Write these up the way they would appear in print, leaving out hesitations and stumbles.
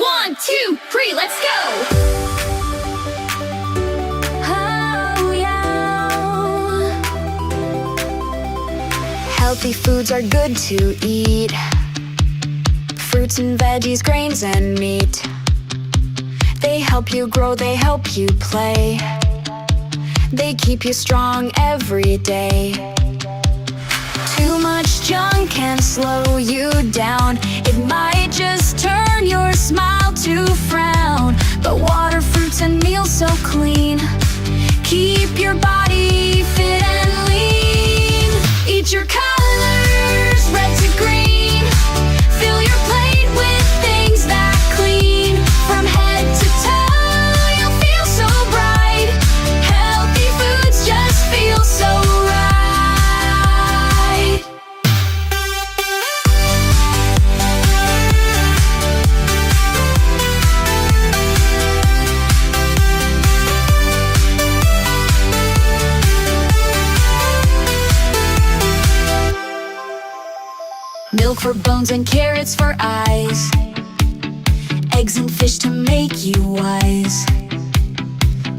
1, 2, 3, let's go! Oh, yeah. Healthy foods are good to eat. Fruits and veggies, grains and meat. They help you grow, they help you play. They keep you strong every day. Too much junk can slow you down. It might just turn your smile to frown. But water, fruits, and meals so clean keep your body fit and lean. Eat your colors, red to green. Fill your plate with things that clean. From head to toe, you'll feel so bright. Healthy foods just feel so right. Milk for bones and carrots for eyes. Eggs and fish to make you wise.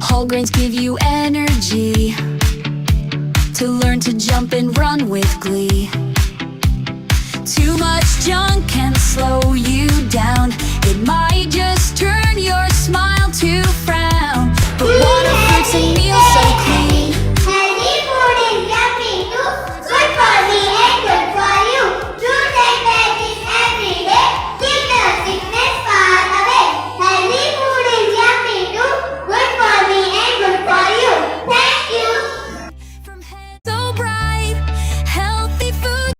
Whole grains give you energy to learn to jump and run with glee. Too much junk can slow you down. It might just turn your smile to frown. But water, fruits, and meat